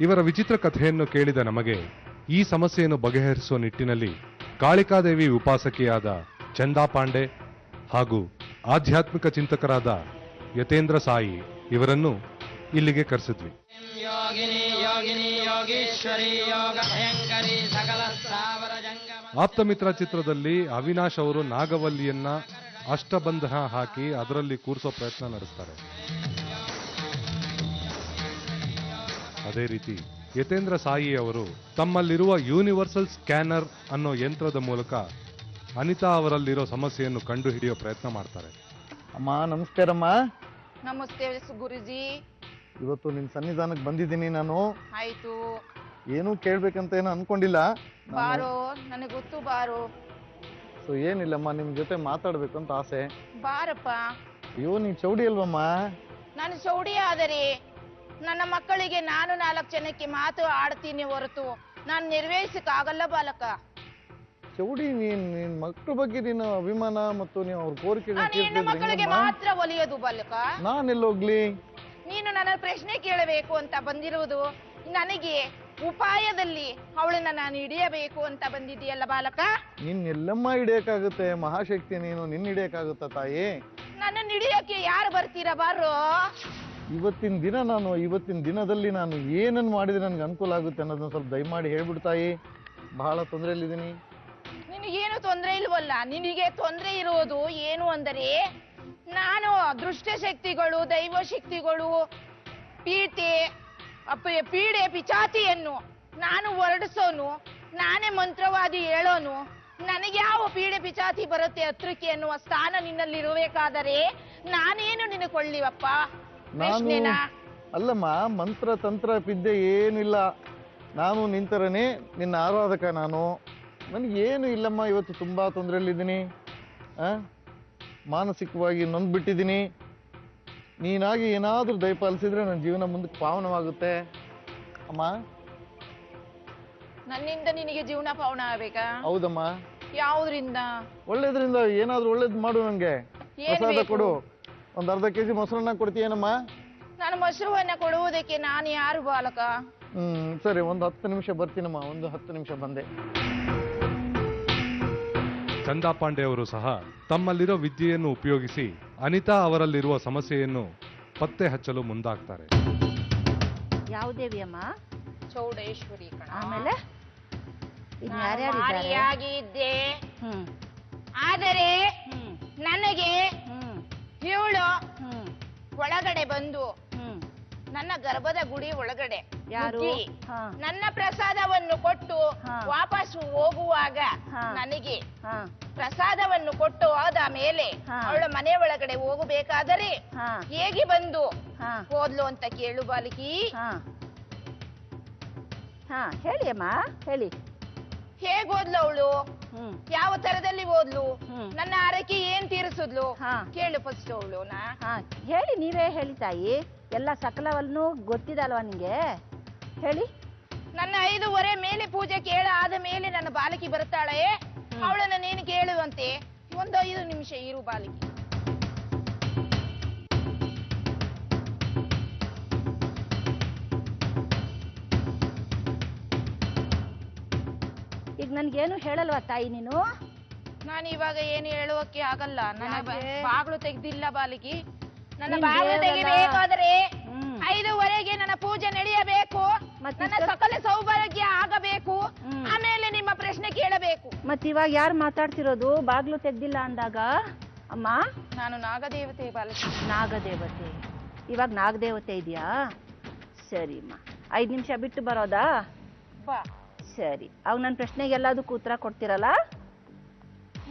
ಇವರ ವಿಚಿತ್ರ ಕಥೆಯನ್ನು ಕೇಳಿದ ನಮಗೆ ಈ ಸಮಸ್ಯೆಯನ್ನು ಬಗೆಹರಿಸುವ ನಿಟ್ಟಿನಲ್ಲಿ ಕಾಳಿಕಾದೇವಿ ಉಪಾಸಕಿಯಾದ ಚಂದಾ ಪಾಂಡೆ ಹಾಗೂ ಆಧ್ಯಾತ್ಮಿಕ ಚಿಂತಕರಾದ ಯತೇಂದ್ರ ಸಾಯಿ ಇವರನ್ನು ಇಲ್ಲಿಗೆ ಕರೆಸಿದ್ವಿ. ಆಪ್ತಮಿತ್ರ ಚಿತ್ರದಲ್ಲಿ ಅವಿನಾಶ್ ಅವರು ನಾಗವಲ್ಲಿಯನ್ನ ಅಷ್ಟಬಂಧನ ಹಾಕಿ ಅದರಲ್ಲಿ ಕೂರಿಸೋ ಪ್ರಯತ್ನ ನಡೆಸ್ತಾರೆ. ಅದೇ ರೀತಿ ಯತೇಂದ್ರ ಸಾಯಿ ಅವರು ತಮ್ಮಲ್ಲಿರುವ ಯೂನಿವರ್ಸಲ್ ಸ್ಕ್ಯಾನರ್ ಅನ್ನೋ ಯಂತ್ರದ ಮೂಲಕ ಅನಿತಾ ಅವರಲ್ಲಿರೋ ಸಮಸ್ಯೆಯನ್ನು ಕಂಡುಹಿಡಿಯೋ ಪ್ರಯತ್ನ ಮಾಡ್ತಾರೆ. ಅಮ್ಮ ನಮಸ್ಕಾರಮ್ಮ. ನಮಸ್ತೆ ಗುರುಜಿ. ಇವತ್ತು ನಿಮ್ ಸನ್ನಿಧಾನಕ್ಕೆ ಬಂದಿದ್ದೀನಿ ನಾನು. ಆಯ್ತು. ಏನು ಕೇಳ್ಬೇಕಂತ ಏನೋ ಅನ್ಕೊಂಡಿಲ್ಲ. ಬಾರೋ, ನನಗೆ ಗೊತ್ತು, ಬಾರೋ. ಸೊ ಏನಿಲ್ಲಮ್ಮ, ನಿಮ್ ಜೊತೆ ಮಾತಾಡ್ಬೇಕು ಅಂತ ಆಸೆ. ಬಾರಪ್ಪ. ಅಯ್ಯೋ ನೀನ್ ಚೌಡಿ ಅಲ್ವಮ್ಮ? ನಾನು ಚೌಡಿ ಆದರೆ ನನ್ನ ಮಕ್ಕಳಿಗೆ ನಾನು 4 ಜನಕ್ಕೆ ಮಾತು ಆಡ್ತೀನಿ ಹೊರತು ನಾನು ನಿರ್ವಹಿಸಕ್ ಆಗಲ್ಲ ಬಾಲಕ. ಚೌಡಿ, ನಿನ್ ಮಕ್ಕಳ ಬಗ್ಗೆ ನೀನು ಅಭಿಮಾನ ಮತ್ತು ನೀವು ಅವ್ರ ಕೋರಿಕೆ ಹೆಣ್ಣು ಮಕ್ಕಳಿಗೆ ಮಾತ್ರ ಒಲಿಯೋದು ಬಾಲಕ. ನಾನೆಲ್ಲೋಗ್ಲಿ? ನೀನು ನನ್ನ ಪ್ರಶ್ನೆ ಕೇಳಬೇಕು ಅಂತ ಬಂದಿರುವುದು. ನನಗೆ ಉಪಾಯದಲ್ಲಿ ಅವಳನ್ನ ನಾನು ಹಿಡಿಯಬೇಕು ಅಂತ ಬಂದಿದ್ದೀಯಲ್ಲ ಬಾಲಕ. ನಿನ್ ಎಲ್ಲಮ್ಮ ಹಿಡಿಯಕ್ಕಾಗುತ್ತೆ? ಮಹಾಶಕ್ತಿ ನೀನು, ನಿನ್ ಹಿಡಿಯಕ್ಕಾಗುತ್ತ ತಾಯಿ? ನನ್ನ ಹಿಡಿಯಕ್ಕೆ ಯಾರು ಬರ್ತೀರಾ ಬಾರೋ? ಇವತ್ತಿನ ದಿನದಲ್ಲಿ ನಾನು ಏನನ್ನು ಮಾಡಿದ್ರೆ ನನ್ಗೆ ಅನುಕೂಲ ಆಗುತ್ತೆ ಅನ್ನೋದನ್ನ ಸ್ವಲ್ಪ ದಯಮಾಡಿ ಹೇಳ್ಬಿಡು ತಾಯಿ. ಬಹಳ ತೊಂದರೆಯಲ್ಲಿದ್ದೀನಿ. ನಿನಗೇನು ತೊಂದರೆ ಇಲ್ವಲ್ಲ. ನಿನಗೆ ತೊಂದರೆ ಇರುವುದು ಏನು ಅಂದರೆ, ನಾನು ದುಷ್ಟಶಕ್ತಿಗಳು, ದೈವ ಶಕ್ತಿಗಳು, ಪೀಡೆ ಪಿಚಾತಿಯನ್ನು ನಾನು ಹೊರಡಿಸೋನು, ನಾನೇ ಮಂತ್ರವಾದಿ ಹೇಳೋನು. ನನಗೆ ಯಾವ ಪೀಡೆ ಪಿಚಾತಿ ಬರುತ್ತೆ ಹತ್ರಕ್ಕೆ ಅನ್ನುವ ಸ್ಥಾನ ನಿನ್ನಲ್ಲಿ ಇರಬೇಕಾದರೆ ನಾನೇನು ನಿನಗೊಳ್ಳಿವಪ್ಪ ಪ್ರಶ್ನೆನಾ? ಅಲ್ಲಮ್ಮ, ಮಂತ್ರ ತಂತ್ರ ವಿದ್ಯೆ ಏನಿಲ್ಲ. ನಾನು ನಿಂತರನೇ ನಿನ್ನ ಆರಾಧಕ. ನನಗೇನು ಇಲ್ಲಮ್ಮ. ಇವತ್ತು ತುಂಬಾ ತೊಂದರೆಯಲ್ಲಿದ್ದೀನಿ. ಮಾನಸಿಕವಾಗಿ ನೊಂದ್ಬಿಟ್ಟಿದ್ದೀನಿ. ನೀನಾಗಿ ಏನಾದ್ರೂ ದಯಪಾಲಿಸಿದ್ರೆ ನನ್ನ ಜೀವನ ಮುಂದಕ್ಕೆ ಪಾವನವಾಗುತ್ತೆ ಅಮ್ಮ. ನನ್ನಿಂದ ನಿನಗೆ ಜೀವನ ಪಾವನ ಆಗ್ಬೇಕಾ? ಹೌದಮ್ಮ. ಯಾವುದ್ರಿಂದ? ಒಳ್ಳೇದ್ರಿಂದ. ಏನಾದ್ರೂ ಒಳ್ಳೇದ್ ಮಾಡು. ನಂಗೆ ಪ್ರಸಾದ ಕೊಡು. ಒಂದ್ ಅರ್ಧ ಕೆಜಿ ಮೊಸರನ್ನ ಕೊಡ್ತೀಯನಮ್ಮ? ನಾನು ಮೊಸರನ್ನ ಕೊಡುವುದಕ್ಕೆ ನಾನು ಯಾರು ಬಾಲಕ? ಸರಿ, ಒಂದು 10 ನಿಮಿಷ ಬರ್ತೀನಮ್ಮ. ಒಂದು 10 ನಿಮಿಷ ಬಂದೆ. ಚಂದಾ ಪಾಂಡೆ ಅವರು ಸಹ ತಮ್ಮಲ್ಲಿರೋ ವಿದ್ಯೆಯನ್ನು ಉಪಯೋಗಿಸಿ ಅನಿತಾ ಅವರಲ್ಲಿರುವ ಸಮಸ್ಯೆಯನ್ನು ಪತ್ತೆ ಹಚ್ಚಲು ಮುಂದಾಗ್ತಾರೆ. ಯಾವ ದೇವಿಯಮ್ಮ? ಚೌಡೇಶ್ವರಿ ಕಣ. ಆಮೇಲೆ ಇದ್ದೆ. ಆದರೆ ನನಗೆ ಇವಳು ಒಳಗಡೆ ಬಂದು ನನ್ನ ಗರ್ಭದ ಗುಡಿ ಒಳಗಡೆ ನನ್ನ ಪ್ರಸಾದವನ್ನು ಕೊಟ್ಟು ವಾಪಸ್ ಹೋಗುವಾಗ ನನಗೆ ಪ್ರಸಾದವನ್ನು ಕೊಟ್ಟು ಹೋದ ಮೇಲೆ ಅವಳ ಮನೆ ಒಳಗಡೆ ಹೋಗಬೇಕಾದರೆ ಹೇಗೆ ಬಂದು ಹೋದ್ಲು ಅಂತ ಕೇಳು ಬಾಲಕಿ. ಹೇಳಿ ಅಮ್ಮ, ಹೇಳಿ. ಹೇಗ್ ಹೋದ್ಲು ಅವಳು? ಯಾವ ತರದಲ್ಲಿ ಹೋದ್ಲು? ನನ್ನ ಆರೈಕೆ ಏನ್ ತೀರಿಸಿದ್ಲು ಕೇಳು ಫಸ್ಟ್ ಅವಳು. ಹೇಳಿ, ನೀವೇ ಹೇಳಿ ತಾಯಿ. ಎಲ್ಲ ಸಕಲವನ್ನು ಗೊತ್ತಿದಲ್ವಾ ನಿಂಗೆ? ಹೇಳಿ. ನನ್ನ 5:30 ಮೇಲೆ ಪೂಜೆ ಕೇಳ ಆದ ಮೇಲೆ ನನ್ನ ಬಾಲಕಿ ಬರ್ತಾಳೆ. ಅವಳನ್ನ ನೀನು ಕೇಳುವಂತೆ ಒಂದು 5 ನಿಮಿಷ ಇರು ಬಾಲಕಿ. ಈಗ ನನ್ಗೇನು ಹೇಳಲ್ವಾ ತಾಯಿ ನೀನು? ನಾನು ಇವಾಗ ಏನು ಹೇಳುವಕ್ಕೆ ಆಗಲ್ಲ. ನನ್ನ ಬಾಗ್ಲು ತೆಗ್ದಿಲ್ಲ ಬಾಲಕಿ. ನನ್ನ ಬಾಗ್ಲು ತೆಗಿಬೇಕಾದ್ರೆ 5:30ಗೆ ನನ್ನ ಪೂಜೆ ನಡೆಯಬೇಕು. ನನ್ನ ಸಕಲ ಸೌಭಾಗ್ಯ ಆಗಬೇಕು. ಆಮೇಲೆ ನಿಮ್ಮ ಪ್ರಶ್ನೆ ಕೇಳಬೇಕು. ಮತ್ ಇವಾಗ ಯಾರು ಮಾತಾಡ್ತಿರೋದು? ಬಾಗ್ಲು ತೆಗ್ದಿಲ್ಲ ಅಂದಾಗ ಅಮ್ಮ? ನಾನು ನಾಗದೇವತೆ ಬಾಲಕಿ. ನಾಗದೇವತೆ? ಇವಾಗ ನಾಗದೇವತೆ ಇದೆಯಾ? ಸರಿ ಅಮ್ಮ, 5 ನಿಮಿಷ ಬಿಟ್ಟು ಬರೋದಾ? ಬಾ. ಸರಿ. ಅವಾಗ ನನ್ನ ಪ್ರಶ್ನೆಗೆ ಎಲ್ಲದಕ್ಕೂ ಉತ್ತರ ಕೊಡ್ತಿರಲ್ಲ?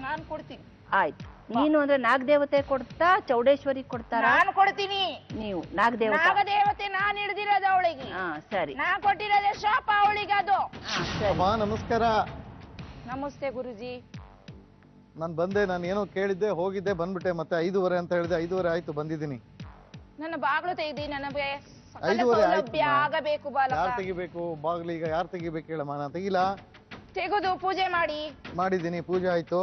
ನಾನು ಕೊಡ್ತೀನಿ. ಆಯ್ತು. ನೀನು ಅಂದ್ರೆ ನಾಗದೇವತೆ ಕೊಡ್ತಾ ಚೌಡೇಶ್ವರಿ ಕೊಡ್ತಾರ? ನಾನು ಕೊಡ್ತೀನಿ. ನೀವು ನಾಗದೇವತೆ ನಾನು ಹಿಡ್ದಿರೋದು ಅವಳಿಗೆ. ಸರಿ. ನಾ ಕೊಟ್ಟಿರೋದೇ ಶಾಪ ಅವಳಿಗೆ. ಅದು ನಮಸ್ಕಾರ. ನಮಸ್ತೆ ಗುರುಜಿ. ನಾನು ಬಂದೆ. ನಾನು ಏನೋ ಕೇಳಿದ್ದೆ, ಹೋಗಿದ್ದೆ, ಬಂದ್ಬಿಟ್ಟೆ. ಮತ್ತೆ 5:30 ಅಂತ ಹೇಳಿದೆ. 5:30 ಆಯ್ತು, ಬಂದಿದ್ದೀನಿ. ನನ್ನ ಬಾಗ್ಲು ತೆಗ್ದಿ. ನನಗೆ 5:30 ಆಗಬೇಕು ಬಾಲಕ. ಯಾರು ತೆಗಿಬೇಕು ಬಾಗ್ಲು? ಈಗ ಯಾರು ತೆಗಿಬೇಕು ಹೇಳಮ್ಮ? ನಾನು ತೆಗಿಲ್ಲ. ತೆಗೆದು ಪೂಜೆ ಮಾಡಿದ್ದೀನಿ. ಪೂಜೆ ಆಯ್ತು.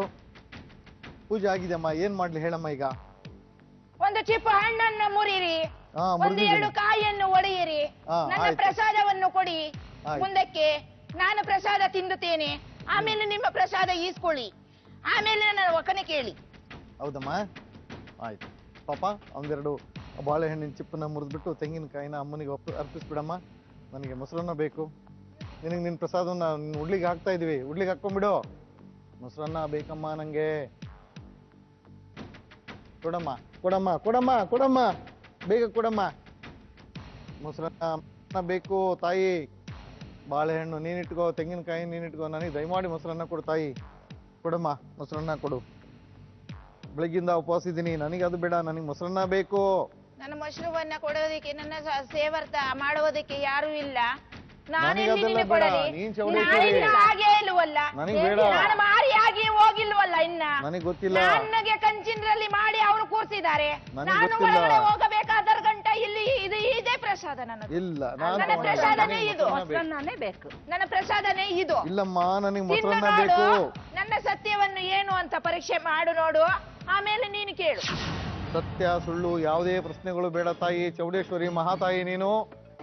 ಪೂಜೆ ಆಗಿದೆಯಮ್ಮ. ಏನ್ ಮಾಡ್ಲಿ ಹೇಳಮ್ಮ? ಈಗ ಒಂದು ಚಿಪ್ಪ ಹಣ್ಣನ್ನ ಮುರಿರಿ. ಒಂದೆರಡು ಕಾಯಿಯನ್ನು ಒಡೆಯಿರಿ, ನನ್ನ ಆಯ್ತು. ಪ್ರಸಾದವನ್ನು ಕೊಡಿ. ಆಯ್ತು. ಮುಂದಕ್ಕೆ ನಾನು ಪ್ರಸಾದ ತಿಂದುತ್ತೇನೆ, ಆಮೇಲೆ ನಿಮ್ಮ ಪ್ರಸಾದ ಈಸ್ಕೊಳ್ಳಿ, ಆಮೇಲೆ ನನ್ನ ಒಕ್ಕನೆ ಕೇಳಿ. ಹೌದಮ್ಮ, ಆಯ್ತು. ಪಾಪ ಒಂದೆರಡು ಬಾಳೆಹಣ್ಣಿನ ಚಿಪ್ಪನ್ನ ಮುರಿದ್ಬಿಟ್ಟು ತೆಂಗಿನಕಾಯಿನ ಅಮ್ಮನಿಗೆ ಅರ್ಪಿಸ್ಬಿಡಮ್ಮ. ನನಗೆ ಮೊಸರನ್ನ ಬೇಕು. ನಿನಗೆ ನಿನ್ನ ಪ್ರಸಾದವನ್ನ ಉಡ್ಲಿಗೆ ಹಾಕ್ತಾ ಇದೀವಿ, ಉಡ್ಲಿಗೆ ಹಾಕೊಂಡ್ಬಿಡು. ಮೊಸರನ್ನ ಬೇಕಮ್ಮ ನಂಗೆ. ಕೊಡಮ್ಮ ಕೊಡಮ್ಮ ಕೊಡಮ್ಮ ಕೊಡಮ್ಮ, ಬೇಗ ಕೊಡಮ್ಮ. ಮೊಸರನ್ನ ಬೇಕು ತಾಯಿ. ಬಾಳೆಹಣ್ಣು ನೀನಿಟ್ಕೋ, ತೆಂಗಿನಕಾಯಿ ನೀನಿಟ್ಕೋ, ನನಗೆ ದಯಮಾಡಿ ಮೊಸರನ್ನ ಕೊಡು ತಾಯಿ. ಕೊಡಮ್ಮ ಮೊಸರನ್ನ ಕೊಡು. ಬೆಳಗ್ಗಿಂದ ಉಪವಾಸ ಇದ್ದೀನಿ, ನನಗೆ ಅದು ಬೇಡ, ನನಗೆ ಮೊಸರನ್ನ ಬೇಕು. ನನ್ನ ಮಶ್ರೂಮನ್ನ ಕೊಡೋದಕ್ಕೆ, ನನ್ನ ಸೇವರ್ತ ಮಾಡುವುದಕ್ಕೆ ಯಾರು ಇಲ್ಲ. ನಾನೇ ನನಗೆ ಅದೆಲ್ಲ ನಿನಗೆ ಬೇಡ, ಕೊಡಲಿ. ನೀನ್ ಚೌಡೇಶ್ವರಿ. ನಾನು ಹಾಗೆ ಇಲ್ವಲ್ಲ, ನನಗೆ ಬೇಡ. ನಾನು ಮಾರಿ ಆಗಿ ಹೋಗಿಲ್ವಲ್ಲ ಇನ್ನ. ನನಗೆ ಗೊತ್ತಿಲ್ಲ. ನನಗೆ ಕಂಚಿನಲ್ಲಿ ಮಾಡಿ ಅವರು ಕೂರ್ಸಿದ್ದಾರೆ. ನನಗೆ ನಾನು ಗೊತ್ತಿಲ್ಲ. ಒಳಗಡೆ ಹೋಗಬೇಕಾದ ಗಂಟ ಇಲ್ಲಿ ಇದೇ ಪ್ರಸಾದ ನನಗೆ. ಇಲ್ಲ, ನನ್ನ ಪ್ರಸಾದನೇ ಇದು. ಮೊಸರನ್ನೇ ಬೇಕು. ನನ್ನ ಪ್ರಸಾದನೇ ಇದು. ಇಲ್ಲಮ್ಮ, ನನಗೆ ತಿನ್ನು ಮೊಸರನ್ನ ನೋಡು, ಬೇಕು. ನನ್ನ ಸತ್ಯವನ್ನು ಏನು ಅಂತ ಪರೀಕ್ಷೆ ಮಾಡು ನೋಡು, ಆಮೇಲೆ ನೀನು ಕೇಳು. ಸತ್ಯ ಸುಳ್ಳು ಯಾವುದೇ ಪ್ರಶ್ನೆಗಳು ಬೇಡ ತಾಯಿ. ಚೌಡೇಶ್ವರಿ ಮಹಾತಾಯಿ ನೀನು.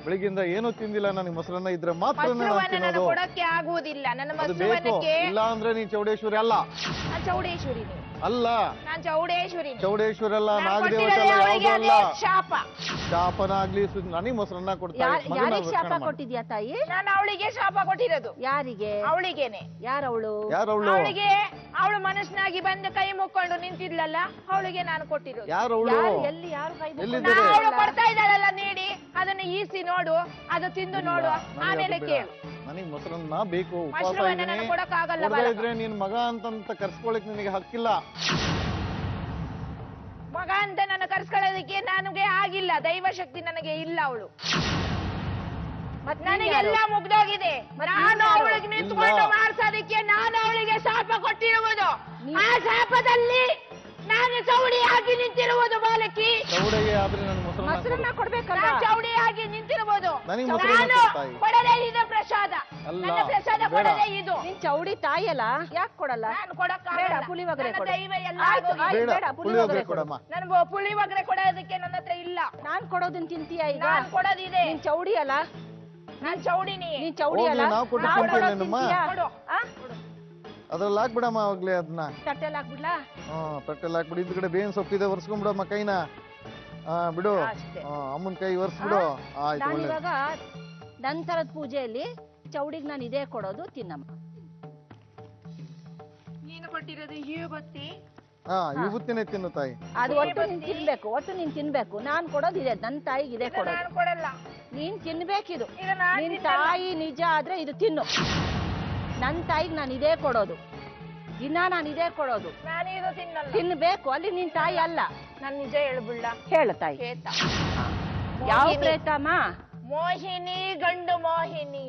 ಬೆಳಿಗ್ಗಿಂದ ಏನೂ ತಿಂದಿಲ್ಲ, ನನಗೆ ಮೊಸರನ್ನ ಇದ್ರೆ ಮಾತ್ರ ನಾನು ಮಶ್ರೂಮನ್ನ ನಾನು ತಿನ್ನೋದು. ಕೊಡಕ್ಕೆ ಆಗುವುದಿಲ್ಲ. ನನ್ನ ಅದು ಬೇಕು. ಮಶ್ರೂಮನ್ನಕ್ಕೆ ಇಲ್ಲ ಅಂದ್ರೆ ನೀನ್ ಚೌಡೇಶ್ವರಿ ಅಲ್ಲ. ನಾನ್ ಚೌಡೇಶ್ವರಿ ನೀನು. ಅಲ್ಲ, ನಾನ್ ಚೌಡೇಶ್ವರಿ ನೀನು. ಚೌಡೇಶ್ವರಿ ಅಲ್ಲ, ನಾನ್ ನಾಗದೇವತೆ ಕೊಟ್ಟಿರೋದೇ ಅಲ್ಲ, ಅವಳಿಗೆ ಯಾವ್ದು ಅಲ್ಲ. ಅದೇ ಶಾಪ. ಶಾಪನಾಗ್ಲಿ ನನಗೆ ಮೊಸರನ್ನ ಕೊಡ್ತಾ ಯಾರಿಗೆ ಶಾಪ ಕೊಟ್ಟಿದ್ಯಾ ತಾಯಿ? ನಾನು ಅವಳಿಗೆ ಶಾಪ ಕೊಟ್ಟಿರೋದು. ಯಾರಿಗೆ? ಅವಳಿಗೇನೆ. ಯಾರವಳು? ಯಾರವಳು? ಅವಳಿಗೆ ಅವಳು ಮನಸ್ಸಿನಾಗಿ ಬಂದು ಕೈ ಮುಕ್ಕೊಂಡು ನಿಂತಿದ್ಲಲ್ಲ, ಅವಳಿಗೆ ನಾನು ಕೊಟ್ಟಿರೋದು. ಯಾರವಳು? ಎಲ್ಲಿ ಯಾರು ಕೈ ಎಲ್ಲಿದ್ದಾರೆ? ಅವಳು ಕೊಡ್ತಾ ಇದ್ದಾಳಲ್ಲ, ನೀಡಿ ಅದನ್ನ ಈಸಿ ನೋಡು, ಅದು ತಿಂದು ನೋಡು, ಆಮೇಲೆ ಕೇಳು. ನನಗೆ ಮೊಸರನ್ನ ಬೇಕು, ಉಪವಾಸ ಮಶ್ರೂಮನ್ನ ಇದ್ದೀನಿ. ನಾನು ಕೊಡಕ್ಕಾಗಲ್ಲ ಕೊಡದೇ ಬಾಲಕ. ಇದ್ರೆ ನೀನ್ ಮಗ ಅಂತ ಕರ್ಸ್ಕೊಳಕ್ ನಿನಗೆ ಹಕ್ಕಿಲ್ಲ. ಮಗ ಅಂತ ನನ್ನ ಕರ್ಸ್ಕೊಳ್ಳೋದಕ್ಕೆ ನನಗೆ ಆಗಿಲ್ಲ, ದೈವ ಶಕ್ತಿ ನನಗೆ ಇಲ್ಲ. ಅವಳು ನನಗೆಲ್ಲ ಮುಗ್ದೋಗಿದೆ. ನಾನು ಅವಳಿಗೆ ನಿಂತ್ಕೊಂಡು ಮಾಡ್ಸೋದಕ್ಕೆ ನಾನು ಅವಳಿಗೆ ಶಾಪ ಕೊಟ್ಟಿರುವುದು. ಆ ಶಾಪದಲ್ಲಿ ನಾನು ಚೌಡಿಯಾಗಿ ನಿಂತಿರುವುದು. ಬಾಲಕಿ, ಚೌಡಗೆ ಆದ್ರೆ ನನ್ ಮೊಸರನ್ನ ಮೊಸರನ್ನ ಕೊಡ್ಬೇಕಲ್ಲ? ನಾನು ಚೌಡಿಯಾಗಿ ನಿಂತಿರುವುದು. ನನಗೆ ಮೊಸರನ್ನ ನಾನು ಕೊಡು ತಾಯಿ. ಕೊಡದೇ ಇದು ಪ್ರಸಾದ. ಅಲ್ಲ, ನನ್ನ ಪ್ರಸಾದ ಬೇಡ. ಕೊಡದೇ ಇದು. ನಿನ್ ಚೌಡಿ ತಾಯಲ್ಲ, ಯಾಕೆ ಕೊಡಲ್ಲ? ನಾನು ಕೊಡಕ್ಕಾಗಲ್ಲ. ಬೇಡ, ಪುಳಿಯೋಗರೆ ನನ್ನ ಕೊಡು. ದೈವ ಎಲ್ಲ ಆಯ್ತು, ಆಗೋಗಿದೆ. ಆಯ್ತು. ಬೇಡ, ಬೇಡ, ಪುಳಿಯೋಗರೆ ಪುಳಿಯೋಗರೆ ಕೊಡಮ್ಮ. ನನ್ಗೆ ಪುಳಿಯೋಗರೆ ಕೊಡೋದಕ್ಕೆ ನನ್ನ ಹತ್ರ ಇಲ್ಲ. ನಾನ್ ಕೊಡೋದನ್ನ ತಿಂತೀಯ ಈಗ? ನಾನು ಕೊಡೋದಿದೆ. ನೀನ್ ಚೌಡಿ ಅಲ್ಲ? ನಾನ್ ಚೌಡಿನಿ. ನೀನ್ ಚೌಡಿ ಹೋಗ್ಲಿ, ಅಲ್ಲ? ನಾವ್ ಕೊಟ್ಟು ನಾವ್ ಕೊಡೋದ್ ತಿಂತೀನೇನಮ್ಮ? ತಿಂತೀಯಾ? ಕೊಡು. ಆ? ಅದ್ರಲ್ಲಿ ಹಾಕ್ಬಿಡಮ್ಮ ಅವಾಗ್ಲೇ ಅದನ್ನ. ತಟ್ಟೆಲ್ ಹಾಕ್ಬಿಡ್ಲಾ? ತಟ್ಟೆಲ್ಲ ಹಾಕ್ಬಿಡಿ. ಇದ್ ಕಡೆ ಬೇವಿನ ಸೊಪ್ಪಿದೆ, ಒರ್ಸ್ಕೊಂಡ್ಬಿಡಮ್ಮ ಕೈನ. ಬಿಡು. ಅಷ್ಟೇ. ಅಮ್ಮನ್ ಕೈ ಒರ್ಸ್ಬಿಡು. ಆಯ್ತು, ನಾನು ಒಳ್ಳೆ. ಇವಾಗ ನಂತರದ ಪೂಜೆಯಲ್ಲಿ ಚೌಡಿಗೆ ನಾನು ಇದೇ ಕೊಡೋದು, ತಿನ್ನಮ್ಮ. ನೀನು ಕೊಟ್ಟಿರೋದು ವಿಭೂತಿ. ವಿಭೂತಿನೇ ತಿನ್ನು ತಾಯಿ. ಅದು ಒಟ್ಟು ನೀನ್ ತಿನ್ಬೇಕು, ಒಟ್ಟು ನೀನ್ ತಿನ್ಬೇಕು. ನಾನ್ ಕೊಡೋದು ಇದೆ, ನನ್ ತಾಯಿಗೆ ಇದೇ ಕೊಡೋದು. ನಾನು ಕೊಡಲ್ಲ. ನೀನ್ ತಿನ್ಬೇಕಿದು. ಈಗ ನಾನ್ ನಿನ್ ತಿನ್ನಲ್ಲ. ತಾಯಿ ನಿಜ ಆದ್ರೆ ಇದು ತಿನ್ನು. ನನ್ ತಾಯಿಗೆ ನಾನು ಇದೇ ಕೊಡೋದು, ದಿನ ನಾನು ಇದೇ ಕೊಡೋದು. ನಾನು ಇದು ತಿನ್ನಲ್ಲ. ತಿನ್ಬೇಕು, ಅಲ್ಲಿ ನಿನ್ ತಾಯಿ ಅಲ್ಲ. ನಾನು ನಿಜ ಹೇಳ್ಬಿಡ್ಲ? ಹೇಳು ತಾಯಿ. ಶ್ವೇತ. ಯಾವ ಮೋಹಿನಿ. ಪ್ರೇತಮ್ಮ? ಮೋಹಿನಿ, ಗಂಡು ಮೋಹಿನಿ.